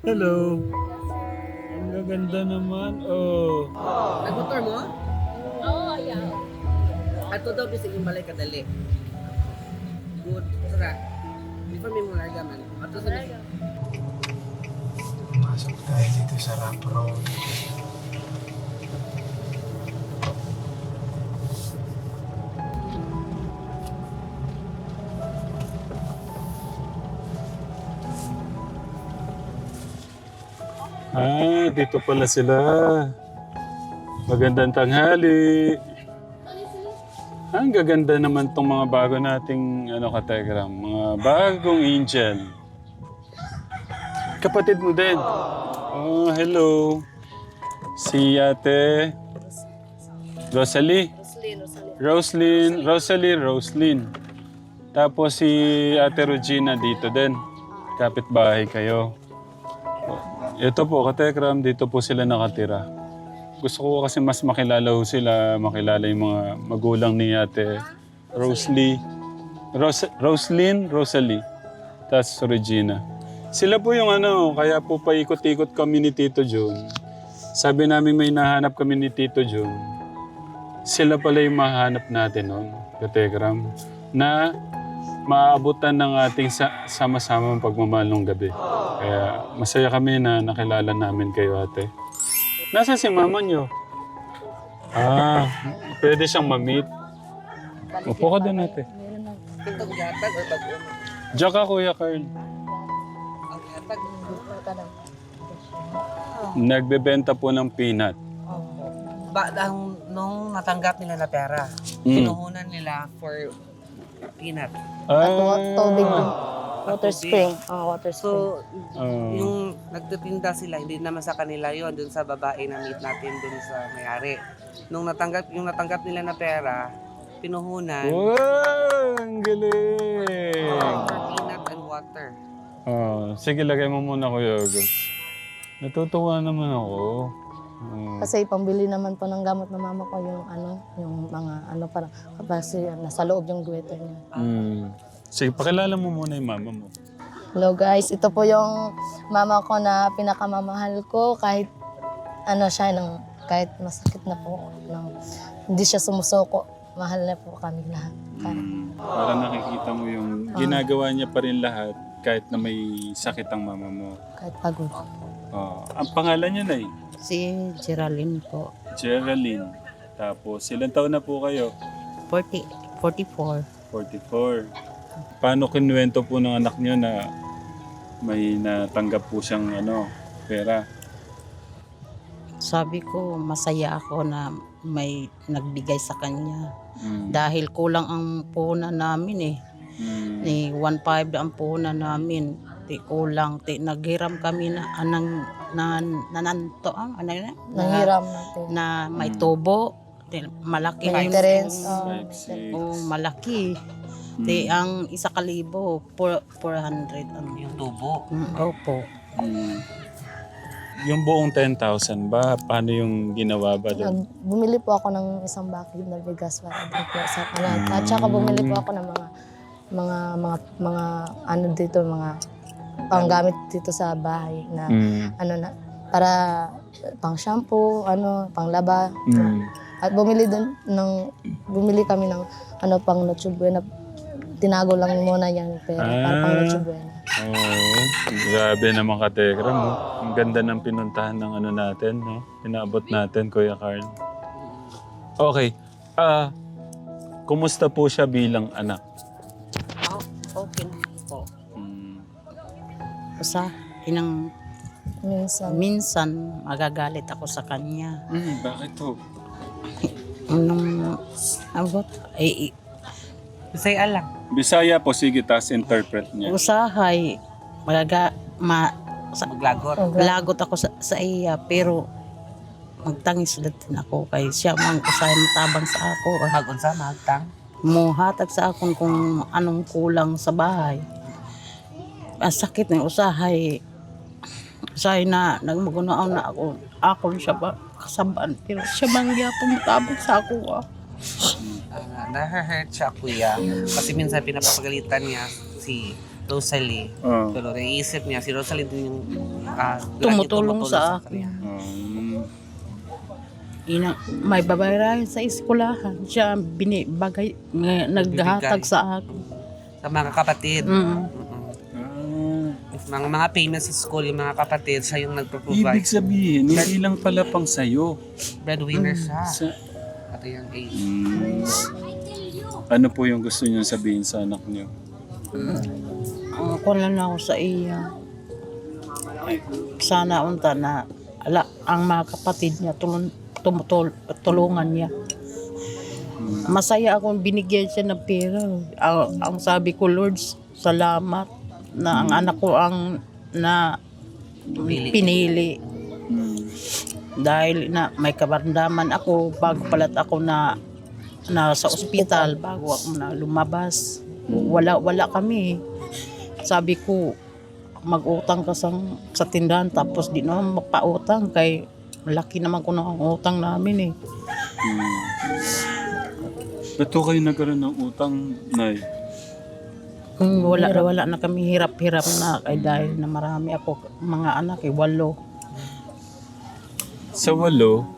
Hello. Ang gaganda naman. Oh. Nagmotor mo? Oo, yeah. Ato daw bisig yung balay kadali. Good. Sara. Before may mga larga man. Ato sa bisig. Masok tayo dito sa Rock Road. Dito pala sila. Magandang tanghali. Ang gaganda naman tong mga bago nating kategram. Mga bagong angel. Kapatid mo din. Oh, hello. Si Ate Rosalie. Rosalie. Tapos si Ate Regina dito din. Kapitbahay kayo. Ito po, katekram, dito po sila nakatira. Gusto ko kasi mas makilala ho sila, makilala yung mga magulang ni Ate Rosalie, tas Regina. Sila po yung kaya po paikot-ikot kami ni Tito Jun. Sabi namin may nahanap kami ni Tito Jun. Sila pala yung mahanap natin noon, katekram, na maabutan ng ating sama-sama pagmamahal ng gabi. Kaya masaya kami na nakilala namin kayo, ate. Nasaan si mama niyo? Pwede siyang ma-meet. Upo ka din, ate. Ito gatag or bago? Diyan ka, Kuya Carl. Ang gatag. Nagbebenta po ng peanut. Nung natanggap nila na pera, pinuhunan nila for peanut. Tubig. Water spring. Water spring. So, yung nagtitinda sila, hindi naman sa kanila yon dun sa babae na meet natin dun sa may-ari. Nung natanggap nila na pera, pinuhunan Wow! Ang galing! for peanut and water. Sige, lagay mo muna, Kuya August. Natutuwa naman ako. Kasi pambili naman po ng gamot ng mama ko yung mga para kasi nasa loob yung guwete niya. Sige, pakilala mo muna yung mama mo. Hello guys, ito po yung mama ko na pinakamamahal ko kahit kahit masakit na po, hindi siya sumusuko. Mahal na po kami lahat. Para nakikita mo yung ginagawa niya pa rin lahat kahit na may sakit ang mama mo. Kahit pagod. Ang pangalan niya, Nay? Si Geraldine po. Geraldine. Tapos, ilang taon na po kayo? 44. 44. Paano kinuwento po ng anak niyo na may natanggap po siyang pera? Sabi ko, masaya ako na may nagbigay sa kanya. Dahil kulang ang puhunan namin Ni 1.5 ang puhunan namin. Kulang. Naghiram kami na Nanghiram natin. na may tubo. Malaki May yung interest. malaki. Ang 1,000, 400 Yung tubo. Opo. Yung buong 10,000 ba? Paano yung ginawa ba doon? Bumili po ako ng isang bakid na bigas para din po sa kanan. At saka bumili po ako ng mga dito, mga panggamit dito sa bahay na para pang shampoo, pang laba. At bumili kami ng pang Noche Buena. Tinago lang muna yung pera para pang Noche Buena. Grabe naman katekram, no? Ang ganda ng pinuntahan ng natin, no? Inaabot natin, Kuya Carl. Okay. Kumusta po siya bilang anak? Okay na po. Minsan magagalit ako sa kanya. Bakit to? Bisaya lang. Bisaya po, sige, tas interpret niya. Usahay, Maglagot. lagot ako sa iya, pero magtangis ulit din ako kay siya man usahay matabang sa ako. Magunsa, magtang. Muhatag sa akon kung anong kulang sa bahay. Ang sakit ng usahay na nagmagunaaw na ako siya ba kasabaan, pero siya man gyapon matabang sa ako. Na-hurt siya, kuya. Kasi minsan pinapapagalitan niya si Rosalie. Oh. Pero naiisip niya, si Rosalie din yung Tumutulong sa akin. kanya. May babayaran sa eskwelahan. Siya naghahatag sa akin. Sa mga kapatid. Mm. Mga payments sa school, yung mga kapatid, siya yung Ibig nagpo-provide. sabihin, hindi lang pala pang sayo. Breadwinner siya. Sa, At a young age. ano po yung gusto niyo sabihin sa anak niyo? Kuha lang ako sa iya. Sana unta na ang mga kapatid niya tulungan niya. Masaya akong binigyan siya ng pera. Ang sabi ko, Lord, salamat na ang anak ko ang pinili. Dahil na may karamdaman ako bago palat ako na sa ospital, bago ako na lumabas. Wala kami. Sabi ko, mag-utang ka sa tindahan tapos di naman mapautang kay malaki naman ko na ang utang namin eh. Ba't po kayo nagkaroon ng utang, Nay? Wala na kami hirap-hirap na kay dahil na marami ako mga anak 8. Sa 8,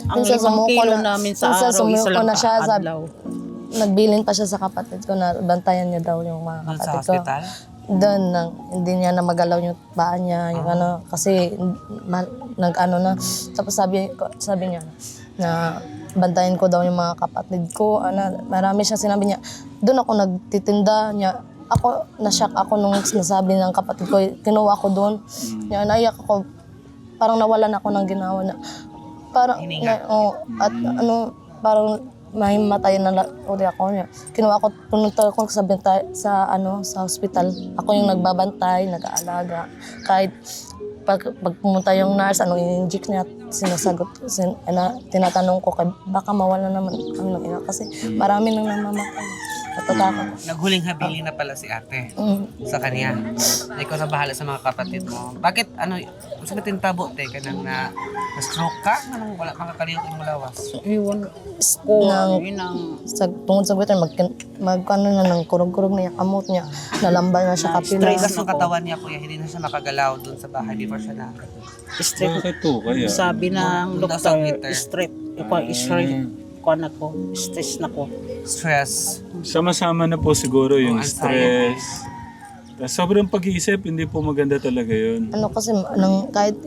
Ang Minsan 5 sumuko kilo na- namin sa minsan araw, isa sumuko lang na siya, kaadlaw. Nagbilin pa siya sa kapatid ko na bantayan niya daw yung mga Doon sa kapatid ko. hospital. Doon, hindi niya na magalaw yung paa niya, yung ano, kasi nag-ano na. Tapos sabi niya na bantayan ko daw yung mga kapatid ko. Marami siya sinabi niya. Doon ako nagtitinda niya. Na-shock ako nung nasabi ng kapatid ko. Kinuha ko doon. Naiyak ako. Parang nawalan ako ng ginawa na. Parang, parang may matay na uli ako niya. Kinuha ko, pununta ako sa hospital. Ako yung nagbabantay, nag-aalaga. Kahit pag pumunta yung nurse, anong in-inject niya, sinasagot, tinatanong ko, baka mawala naman kami ng ina kasi marami nang namamatay. Natatakot. Naghuling habili na pala si ate sa kanya. Ikaw na bahala sa mga kapatid mo. Bakit, sa tintabo, ka nang na-stroke ka? Anong wala makakaliyot yung mulawas? Iwan ko, Tungod sa guwitan, ng kurog-kurog na yung kamot niya. Nalamba na siya kapila. Stress yung katawan niya, kuya. Hindi na siya makagalaw doon sa bahay before siya na. bakit po kaya? Sabi ng Doon sa doktor, meter. stress na ko. Stress. Sama-sama na po siguro yung Anxiety. stress. Sobrang pag-iisip, hindi po maganda talaga yun. Kasi kahit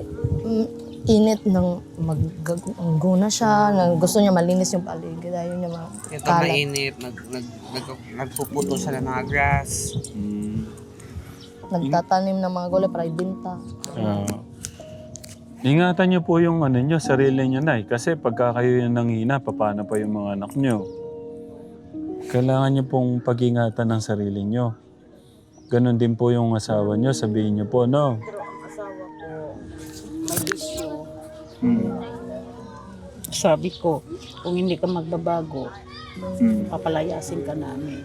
init ng magguna siya, gusto niya malinis yung paligid, ayaw niya Ito makalat. mainit, nagpuputo siya ng mga grass. Nagtatanim ng mga gulay para ibenta. Ingatan niyo po yung niyo, sarili niyo, Nay. Kasi pagka kayo yung nanghina, paano pa yung mga anak niyo? Kailangan niyo pong pag-ingatan ng sarili niyo. Ganon din po yung asawa niyo, sabihin niyo po, no? Pero ang asawa ko, may bisyo. Sabi ko, kung hindi ka magbabago, papalayasin ka namin.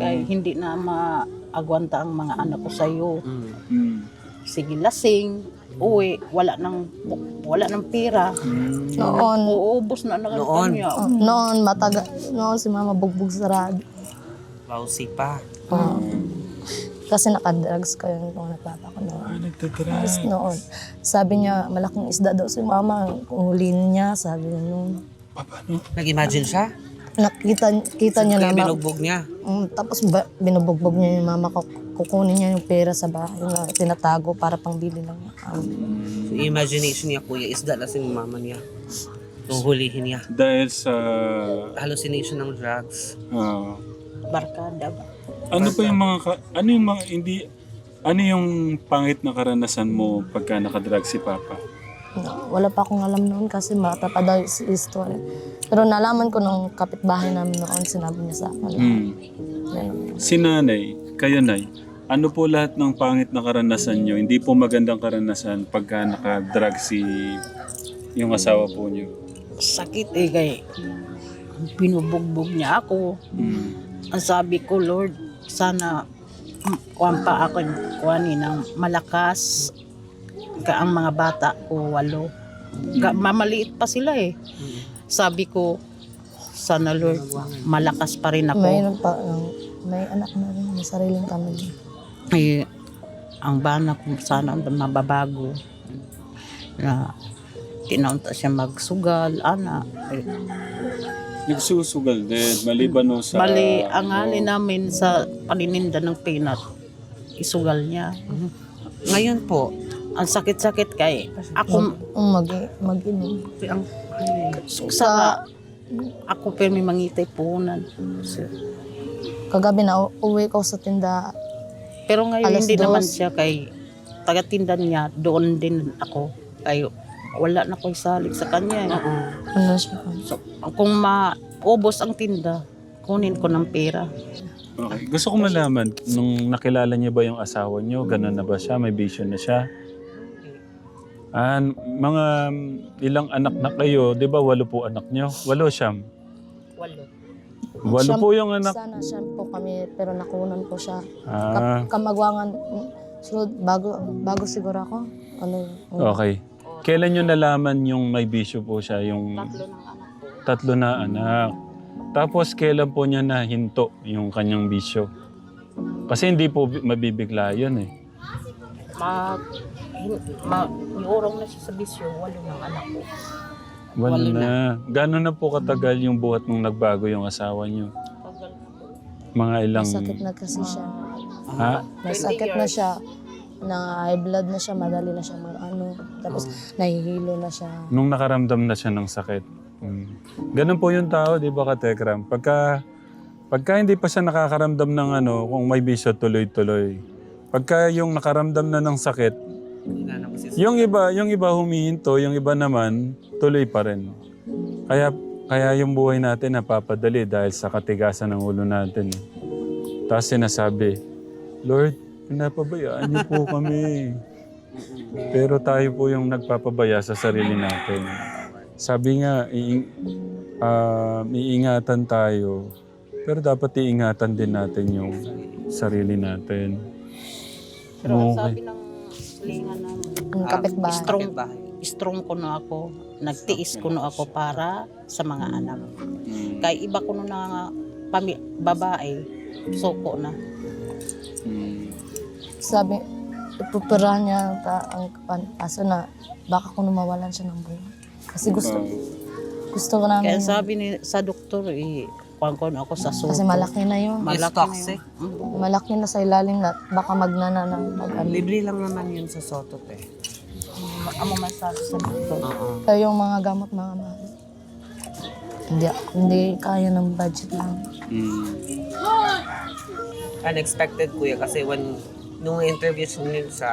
Kaya hindi na maagwanta ang mga anak ko sa'yo. Sige, lasing, uwi, wala ng pera. Noon, Uubos na Noon. niya. noon si mama bugbog sarado. Lousy pa. Kasi nakadrugs kayo nung nagpapa ko noon. Nagtatrash. Noon, sabi niya, malaking isda daw si mama. Kung huliin niya, sabi niya noon. Paano? Nag-imagine siya? Kita niya Kaya na binugbog niya. tapos binubugbog niya yung mama ko. Kukunin niya yung pera sa bahay na tinatago para pangbili ng So, imagination niya, kuya, isda na si mama niya. So, hulihin niya. Dahil sa... Hallucination ng drugs. Barkada ba? ano pa yung ano yung pangit na karanasan mo pagka nakadrug si Papa? Wala pa akong alam noon kasi bata pa daw si story. Pero nalaman ko nung kapitbahay namin noon, sinabi niya sa akin. Si Nanay, kayo Nay, ano po lahat ng pangit na karanasan nyo? Hindi po magandang karanasan pagka nakadrug yung asawa po nyo. Sakit kay binubugbog niya ako. Ang sabi ko, Lord, sana kuwan pa ako ng malakas ang mga bata ko 8. Mamaliit pa sila Sabi ko, sana Lord, malakas pa rin ako. Mayroon pa may anak na rin, may sariling pamilya. Eh, ang bana ko sana mababago. Na tinaunta siya magsugal, ana. Eh, Nagsusugal din, maliban no sa... bali, ang alin namin sa panininda ng peanut, isugal niya. Ngayon po, Ang sakit-sakit kay ako Mag-inom. ang sa ako pero may mangitay punan. Kagabi na uwi ko sa tinda. Pero ngayon Alas hindi dos. naman siya kay taga-tindan niya, doon din ako. Kay wala na ko isalik sa kanya. Ano siya? So, kung maubos ang tinda, kunin ko ng pera. Okay. Gusto ko malaman, nung nakilala niyo ba yung asawa niyo, ganun na ba siya? May vision na siya? Mga ilang anak na kayo, di ba 8 po anak niyo? 8 siyam? 8 po yung anak. Sana siya po kami, pero nakunan po siya. Ah, Kamagwangan, sunod, bago siguro ako. Ano yun? okay. Kailan niyo nalaman yung may bisyo po siya? Yung 3 na anak. Tapos kailan po niya nahinto yung kanyang bisyo? Kasi hindi po mabibigla yun eh. Iurong na siya sa bisyo, 8 ng anak ko. Wala na. Gano'n na po katagal yung buhat nung nagbago yung asawa niyo? Mga ilang... May sakit na kasi siya. Ha? May sakit na siya. Na high blood na siya, madali na siya tapos nahihilo na siya. Nung nakaramdam na siya ng sakit. Ganun po yung tao, di ba Katekram? Pagka hindi pa siya nakakaramdam ng kung may bisyo, tuloy-tuloy. Pagka yung nakaramdam na ng sakit, yung iba humihinto, yung iba naman, tuloy pa rin. Kaya yung buhay natin napapadali dahil sa katigasan ng ulo natin. Tapos sinasabi, Lord, pinapabayaan niyo po kami. Pero tayo po yung nagpapabaya sa sarili natin. Sabi nga, iingatan tayo. Pero dapat iingatan din natin yung sarili natin. Pero ang sabi ng linga ng Ang kapitbahay. strong ko na ako. Nagtiis ko na ako para sa mga anak. Kay iba ko na babae, suko na. Sabi, ipupirahan niya ang aso na baka kung mawalan siya ng buhay. Kasi gusto ko namin. Kaya sabi sa doktor, kuwan ako sa suko. Kasi malaki na yun. It's toxic. Malaki na sa ilalim na baka magnana na Libre lang naman yun sa Sotot eh. Amo masabi sa doktor. Kaya yung mga gamot mga mahal. Hindi kaya ng budget lang. Unexpected kuya kasi nung interview niya sa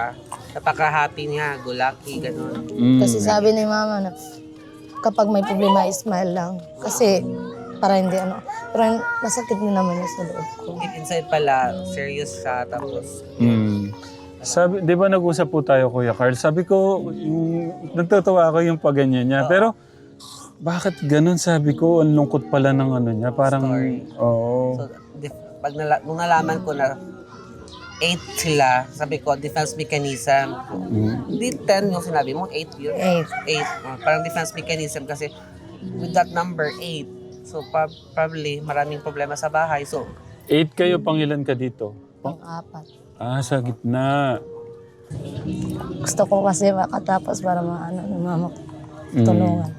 napaka-happy niya, gulaki, gano'n. Kasi sabi ni mama na kapag may problema, smile lang. Kasi para hindi pero masakit din naman yun sa loob ko. Inside pala, serious siya, tapos Sabi, di ba nag-usap po tayo, Kuya Carl? Sabi ko, nagtatawa ako yung pag-ganyan niya. Pero, bakit ganun? Sabi ko, ang lungkot pala ng niya. Parang, oo. So, nung nalaman ko na 8 sila, sabi ko, defense mechanism. Hindi 10 yung sinabi mo, 8 yun. 8. Parang defense mechanism kasi with that number 8. So, probably maraming problema sa bahay. So, 8 kayo, pangilan ka dito? Pang-4. Sa gitna. Gusto ko kasi makatapos para ng mama ko tulungan.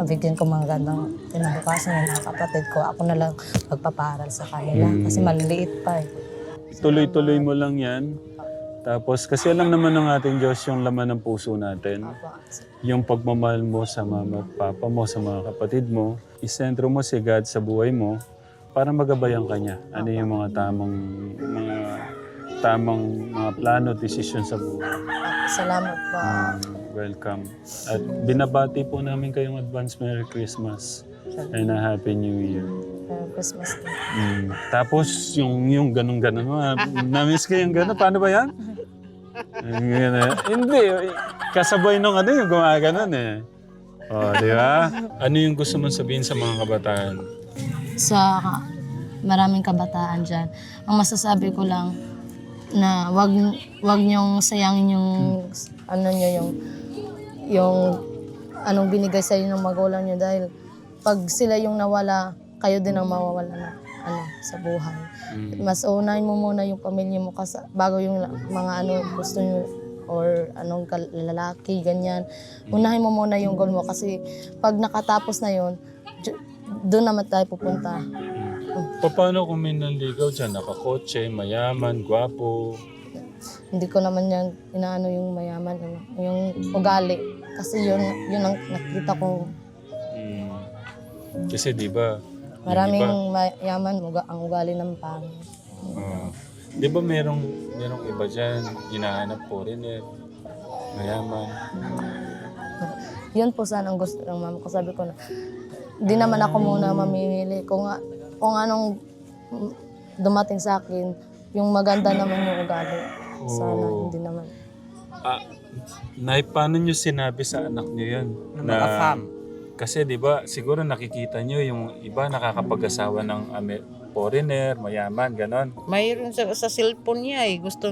Mabigyan ko mga gandang tinabukasan ng mga kapatid ko. Ako na lang magpaparal sa kanila kasi maliliit pa eh. Tuloy-tuloy mo lang yan. Tapos, kasi alam naman ng ating Diyos yung laman ng puso natin. Yung pagmamahal mo sa mama at papa mo, sa mga kapatid mo. Isentro mo si God sa buhay mo para magabayan ka niya. Ano yung mga tamang mga plano, desisyon sa buhay. Salamat po. Welcome. At binabati po namin kayong advance Merry Christmas and a Happy New Year. Merry Christmas din. Tapos yung ganun-ganun. Na-miss ko yung ganun. Paano ba yan? Hindi. Kasabay nung yung gumaganon eh. Di ba? Ano yung gusto mong sabihin sa mga kabataan? Sa maraming kabataan dyan, ang masasabi ko lang na wag niyong sayangin yung anong binigay sa inyo ng magulang niyo dahil pag sila yung nawala, kayo din ang mawawala na. sa buhay. Mm. Mas unahin mo muna yung pamilya mo bago yung mga gusto nyo or anong lalaki, ganyan. Unahin mo muna yung goal mo kasi pag nakatapos na yun, doon naman tayo pupunta. Paano kung may nanligaw dyan? Nakakotse, mayaman, gwapo. Hindi ko naman yan inaano yung mayaman, yung ugali. Kasi yun ang nakita ko. Kasi di ba? Maraming mayaman, ang ugali ng pangit. Di ba merong iba dyan, hinahanap po rin mayaman. Yun po sana ang gusto ng mama ko. Sabi ko na, hindi naman ako muna mamimili. Kung anong dumating sa akin, yung maganda naman yung ugali. Sana, hindi naman. Nay, paano nyo sinabi sa anak nyo yan? Kasi di ba, siguro nakikita nyo yung iba nakakapag-asawa ng foreigner, mayaman, ganon. Mayroon sa cellphone niya eh. Gusto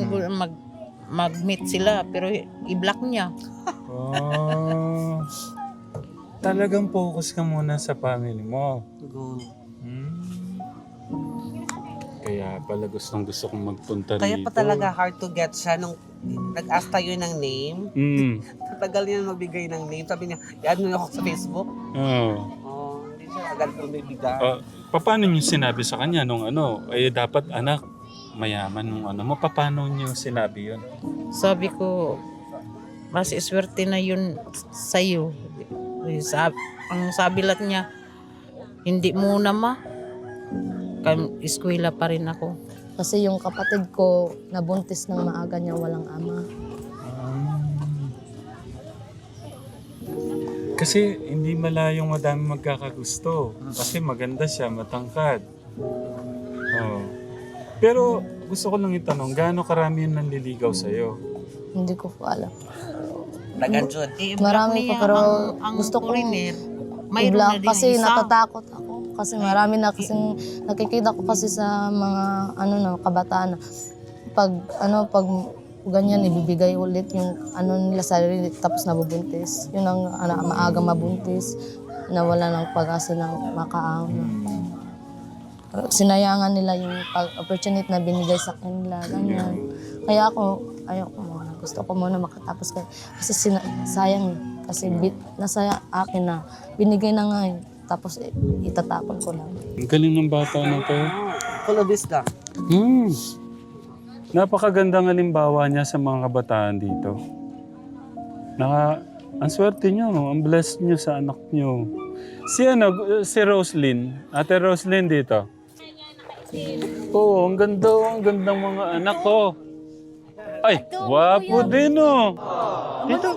mag-meet sila pero i-block niya. Oh. Talagang focus ka muna sa family mo. Kaya pala gusto kong magpunta Kaya rito. pa talaga hard to get siya nung nag-ask tayo ng name. Tagal niya magbigay ng name. Sabi niya, i-add mo ako sa Facebook. Hindi siya agad bumibigay. Paano niyo sinabi sa kanya nung dapat anak, mayaman nung mo? Paano niyo sinabi yun? Sabi ko, mas swerte na yun sa'yo. Ang sabilat niya, hindi muna eskwela pa rin ako. Kasi yung kapatid ko, nabuntis ng maaga niya, walang ama. Kasi hindi malayong madami magkakagusto. Kasi maganda siya, matangkad. Pero gusto ko lang itanong, gaano karami yung nanliligaw sa'yo? Hindi ko po alam. Taganjod. Marami po, pero gusto ko i-block kasi natatakot ako. Kasi marami na kasing nakikita ko kasi sa mga kabataan na pag ganyan ibibigay ulit yung nila sarili tapos nabubuntis. Yun ang maaga mabuntis na wala ng pag-asa ng makaahon. Sinayangan nila yung opportunity na binigay sa kanila, ganyan. Kaya ayoko muna. Gusto ko muna makatapos kasi sayang kasi nasa akin na binigay na nga tapos itatapon ko lang. Ang galing ng bata na to. Full of wisdom. Napakagandang halimbawa niya sa mga kabataan dito. Ang swerte niyo, ang blessed niyo sa anak niyo. Si Roslyn, Ate Roslyn dito. Oo, ang gandang mga anak ko. Ay, wapo din Dito.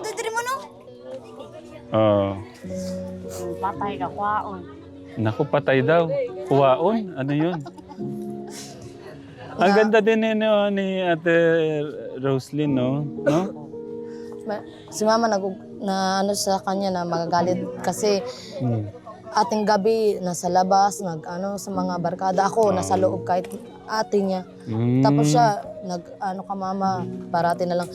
Patay ka, kwaon. Naku, patay daw. Kuwaon? Ano yun? Ang ganda din ni Ate Roslyn, no? Si mama na sa kanya na magagalit kasi ating gabi nasa labas, sa mga barkada. Ako nasa loob kahit ate niya. Tapos siya, ka mama, parati na lang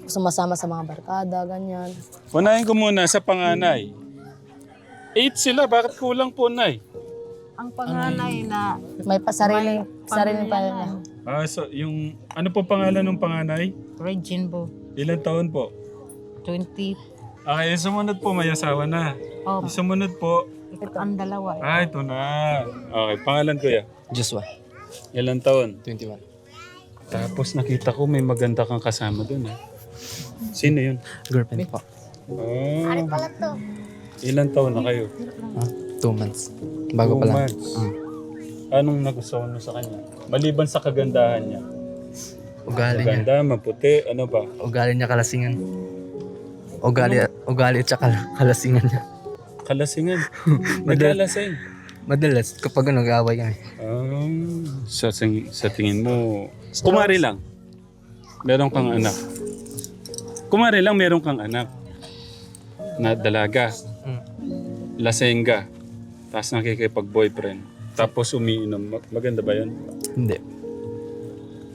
sumasama sa mga barkada, ganyan. Unahin ko muna sa panganay. 8 sila, bakit kulang po, Nay? Ang panganay na May sariling pa niya. So yung, ano po pangalan ng panganay? Regine po, Ilan taon po? 20. Okay, yung sumunod po, may asawa na. Yung sumunod po, Ito ang dalawa. ito na. Okay, pangalan ko ya? Joshua, Ilan taon? 21. Tapos nakita ko may maganda kang kasama dun. Sino yun? Girlfriend po. Ilan taon na kayo? 2 months. Bago 2 pa lang. months. Anong nagustuhan mo sa kanya? Maliban sa kagandahan niya. Ugali niya. Maganda, maputi, ano ba? Ugali niya kalasingan. Ugali at saka kalasingan niya. Kalasingan. Naglalasing. Madalas kapag nag-aaway kami. Sa tingin mo, kumari lang. Meron kang anak. Kumari lang meron kang anak. Na dalaga. Lasing ka. Tapos nakikipag-boyfriend. Tapos umiinom. Maganda ba yun? Hindi.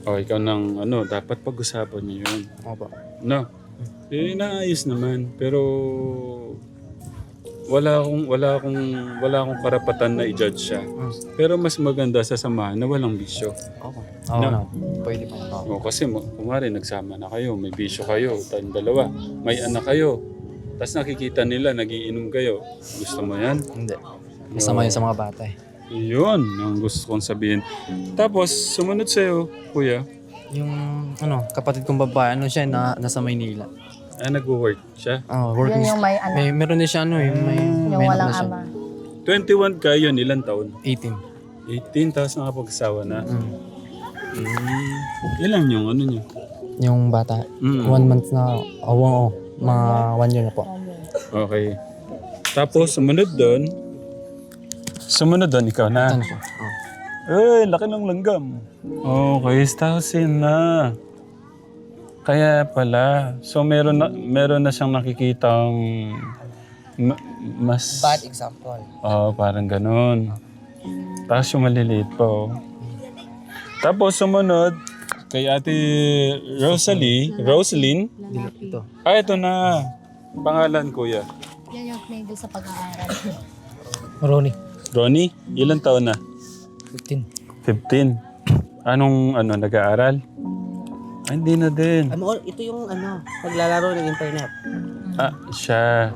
Ikaw nang dapat pag-usapan niyo yun. Opo. No? Naayos naman. Pero wala akong karapatan na i-judge siya. Pero mas maganda sa samahan na walang bisyo. Oo. Oo No. na. Pwede pa. Oo. Kasi kumari nagsama na kayo, may bisyo kayo, tayong dalawa, may anak kayo. Tapos nakikita nila, nagiinom kayo. Gusto mo yan? Hindi. Masama yun sa mga bata eh. Yun, ang gusto kong sabihin. Tapos, sumunod sa'yo, kuya, Yung kapatid kong babae, siya nasa Maynila. nag-work siya. Working. Yun yung may anak. Meron din siya may Yung may anak walang na siya. ama. 21 ka yun, ilang taon? 18. 18, tapos nakapag-asawa na. Ilan yung ano nyo? Yung bata, Mm. 1 month na, mga 1 year na po. Okay. Tapos, sumunod doon, ikaw na. Ano siya? Laki ng langgam. Okay, 1,000 na. Kaya pala. So, meron na siyang nakikitang mas... Bad example. Oo, parang ganun. Tapos yung maliliit pa, oh. Tapos sumunod, kay Ate Rosaline. Ito. Ito na. Pangalan, kuya. Yan yung tumigil sa pag-aaral. Ronnie. Ronnie, ilang taon na? 15. 15. Anong nag-aaral? Ay, hindi na din. Ito yung paglalaro ng internet. Siya.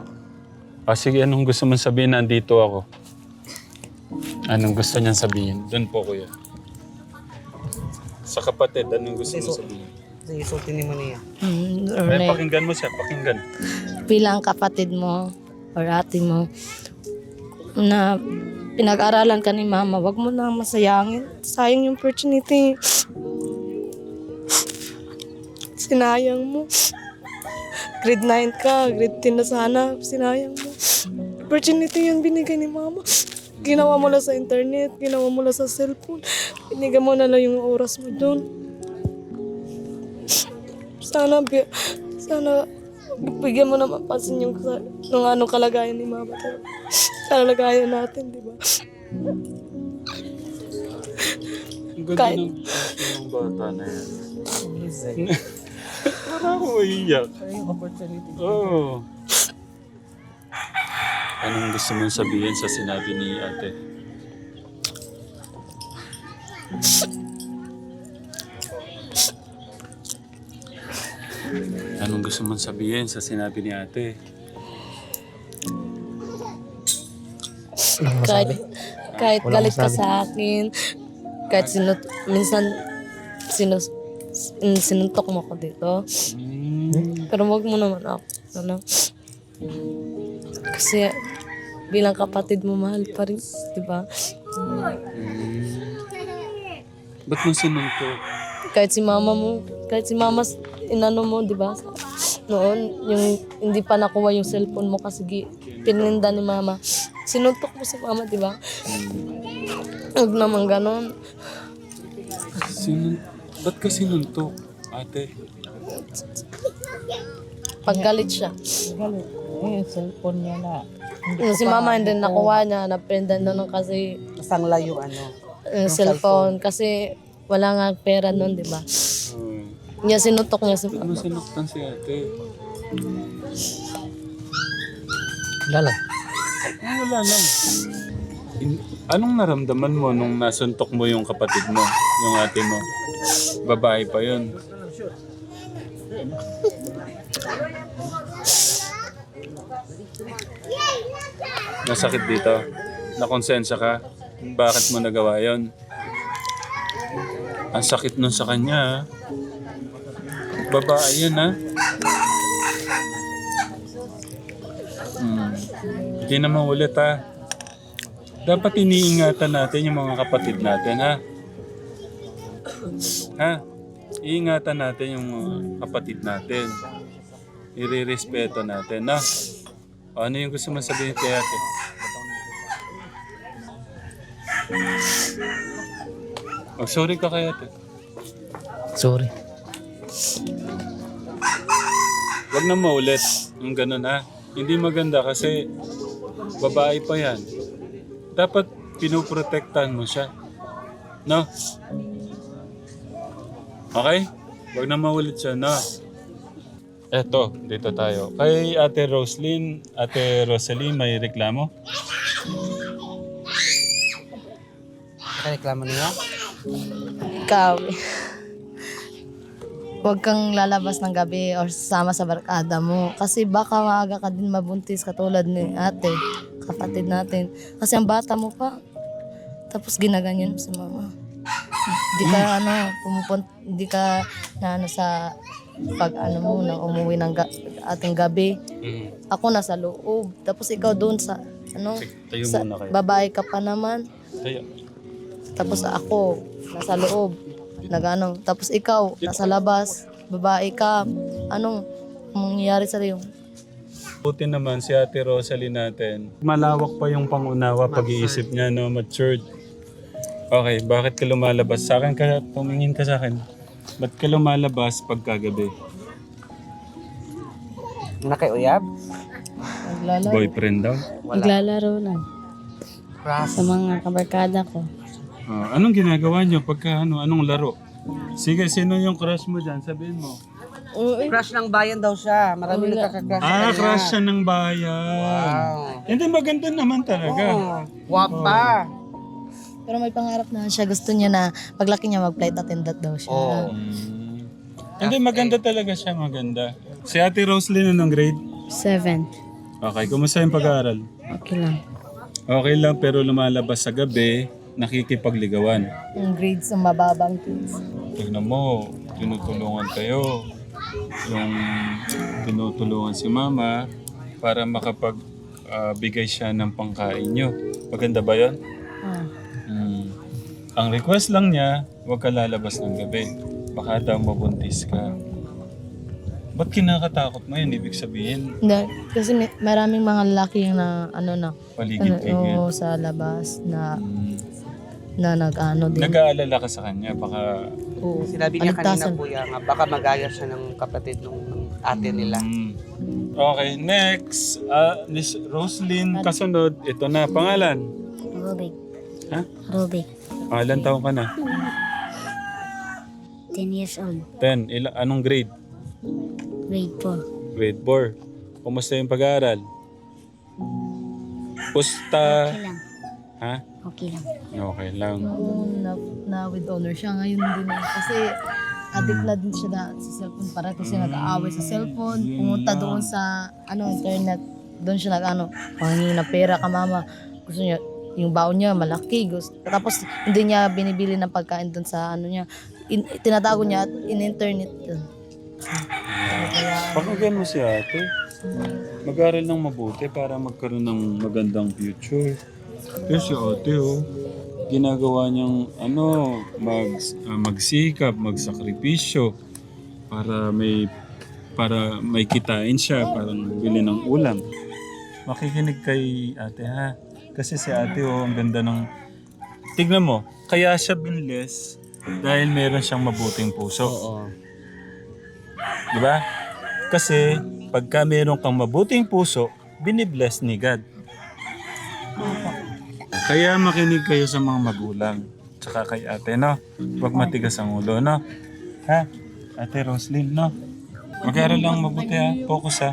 Sige, anong gusto mong sabihin? Nandito ako. Anong gusto niyang sabihin? Doon po, kuya. Sa kapatid, anong gusto mong sabihin? Sige, sultin mo niya. Ay, pakinggan mo siya, pakinggan. Bilang kapatid mo or ate mo na pinag-aralan ka ni mama, wag mo na masayangin. Sayang yung opportunity. Sinayang mo. Grade 9 ka, grade 10 na sana, sinayang mo. Opportunity yun binigay ni mama. Ginawa mo lang sa internet, ginawa mo lang sa cellphone. Binigay mo na lang yung oras mo doon. Sana bigyan mo naman pansin yung anong kalagayan ni mama. Sa kalagayan natin, di ba? Ang ganda Kahit- ng bata na yan. Parang ako iiyak. Oo. Anong gusto mong sabihin sa sinabi ni ate? Anong gusto mong sabihin sa sinabi ni ate? Kahit galit ka sa akin, kahit sinuntok mo ko dito. Pero wag mo naman ako. Kasi bilang kapatid mo, mahal pa rin, di ba? Ba't mo sinuntok? Kahit si mama, inano mo, di ba? Noon, yung hindi pa nakuha yung cellphone mo kasi pininda ni mama. Sinuntok mo si mama, di ba? Huwag naman ganon. Ba't ka sinuntok, ate? Paggalit siya. Yung cellphone niya na. Yung si mama hindi nakuha niya, naprendan na nung kasi Masangla yung yung cellphone. Kasi wala nga pera nun, di ba? Niya sinutok niya si Ba't mo mama. sinuktan si ate? Lala. Wala lang. Anong naramdaman mo nung nasuntok mo yung kapatid mo, yung ate mo? Babae pa yun. Nasakit dito? Nakonsensya ka? Bakit mo nagawa yun? Ang sakit nun sa kanya, ha? Babae yun, ha? Hindi naman ulit, ha? Dapat iniingatan natin yung mga kapatid natin, ha? Ha? Iingatan natin yung mga kapatid natin. Ire-respeto natin, ha? O, ano yung gusto mo sabihin kay ate? Sorry ka kay ate. Sorry. Huwag na maulit yung ganun, ha? Hindi maganda kasi babae pa yan. Dapat pinoprotektahan mo siya. No? Okay? Huwag na maulit siya, no? Eto, dito tayo. Kay Ate Rosalie, may reklamo? Reklamo niya? Ikaw, huwag kang lalabas ng gabi or sasama sa barkada mo. Kasi baka maaga ka din mabuntis katulad ni ate, kapatid natin. Kasi ang bata mo pa, tapos ginaganyan mo sa mama. Hindi ka hindi ka sa pag mo na umuwi ng ating gabi. Ako nasa loob. Tapos ikaw doon sa Tayo sa muna kayo. babae ka pa naman. Tayo. Tapos ako nasa loob. Tapos ikaw nasa labas. Babae ka. Anong mangyayari sa iyo? Buti naman si Ate Rosalie natin. Malawak pa yung pangunawa, pag-iisip niya, no? Matured. Okay, bakit ka lumalabas? Sa akin ka, tumingin ka sa akin. Ba't ka lumalabas pagkagabi? Nakiuyab? Naglalaro. Boyfriend daw? Naglalaro lang Crush. sa mga kabarkada ko. Anong ginagawa niyo pagka anong laro? Sige, sino yung crush mo dyan? Sabihin mo. Crush ng bayan daw siya. Marami nagkaka-crush sa kanya. Crush siya ng bayan. Wow. Hindi, maganda naman talaga. Oh, wapa. Pero may pangarap na siya. Gusto niya na paglaki niya mag-flight attendant daw siya. Oh. Hindi, maganda talaga siya, maganda. Si Ate Rosalie anong grade? 7. Okay, kumusta yung pag-aaral? Okay lang. Okay lang, pero lumalabas sa gabi, nakikipagligawan. Yung grades ang mababang kids. Tignan mo, tinutulungan kayo. Yung tinutulungan si Mama para makapagbigay siya ng pangkain nyo. Maganda ba yun? Ang request lang niya, huwag ka lalabas ng gabi. Baka daw mabuntis ka. Ba't kinakatakot mo yun? Ibig sabihin, Hindi, kasi maraming mga lalaki yung paligid-ligid. sa labas na nag-ano din. Nag-aalala ka sa kanya, baka... Oo. Sinabi niya kanina Aligtasan. kuya nga, baka magaya siya ng kapatid ng ate nila. Okay, next. Miss Roslyn, kasunod. Ito na, pangalan. Rubik. Ha? Rubik. Ilan taon ka na? 10 years old. 10. Anong grade? Grade 4. Grade 4. Kumusta yung pag-aaral? Pusta. Okay lang. Ha? Okay lang. Okay lang. Noong na with owner siya, ngayon hindi na. Kasi addict na din siya sa cellphone. Parati siya nag-aaway sa cellphone. Pumunta doon sa internet. Doon siya panghingi na pera ka mama. Gusto niya, yung baon niya malaki. Tapos hindi niya binibili ng pagkain doon sa niya. Tinatago niya at in-internet doon. Pakinggan mo si ate. Mag-aral ng mabuti para magkaroon ng magandang future. Pero si ate, ginagawa niyang magsikap, magsakripisyo para may kitain siya, parang bili ng ulam. Makikinig kay ate ha. Kasi si ate ang ganda ng... Tignan mo, kaya siya binless dahil meron siyang mabuting puso. Oo. Diba? Kasi pagka meron kang mabuting puso, binibless ni God. Kaya makinig kayo sa mga magulang. Tsaka kay ate, no? Huwag matigas ang ulo, no? Ha? Ate Roslyn, no? Mag-aaral lang mabuti, ha? Focus, ha?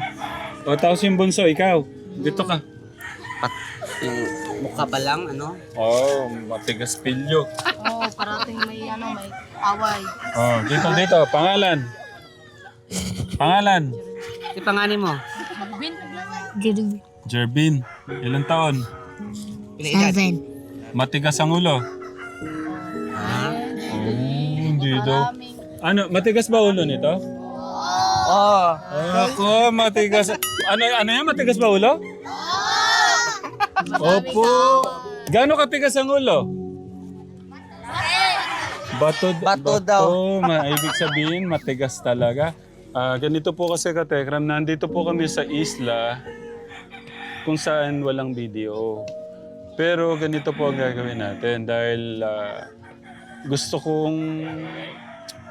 O, tapos yung bunso, ikaw. Dito ka. Yung mukha pa lang, Matigas pilyo. Oo, parating may away. Dito. Pangalan. Pangalan. Ipangani mo. Jervin. Ilang taon? Pila edad? 7. Matigas ang ulo. Hindi daw. Matigas ba ulo nito? Oo. Ako, matigas. Ano yan? Matigas ba ulo? Opo. Gaano katigas ang ulo? Bato daw. Ibig sabihin, matigas talaga. Ganito po kasi katekram, nandito po kami sa isla kung saan walang video. Pero ganito po ang gagawin natin dahil gusto kong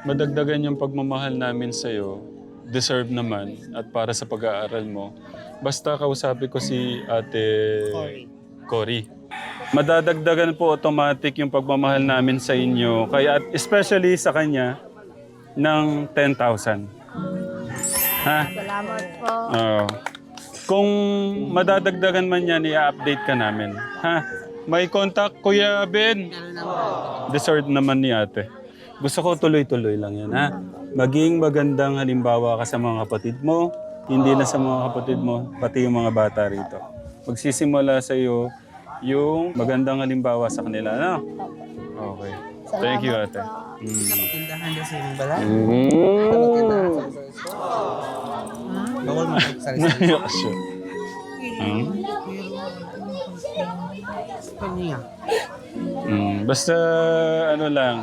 madagdagan yung pagmamahal namin sa'yo. Deserve naman at para sa pag-aaral mo. Basta kausapin ko si Ate Cory. Madadagdagan po automatic yung pagmamahal namin sa inyo, kaya especially sa kanya, ng 10,000. Ha? Salamat po. Oo. Kung madadagdagan man yan, i-update ka namin. Ha? May contact, Kuya Ben. Deserved naman ni ate. Gusto ko tuloy-tuloy lang yan, ha? Maging magandang halimbawa ka sa mga kapatid mo, hindi na sa mga kapatid mo, pati yung mga bata rito. Magsisimula sa iyo yung magandang halimbawa sa kanila, no? Okay. Thank you, ate. Tindahan din sa inyong balay. Mm. Bawal mo sari-sari. Sure. Kanya. Basta ano lang.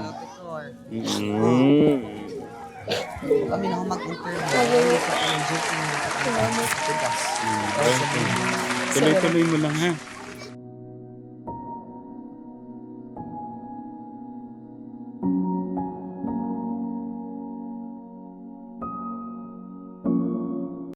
Kami na mag-interview. Tuloy-tuloy mo lang, ha?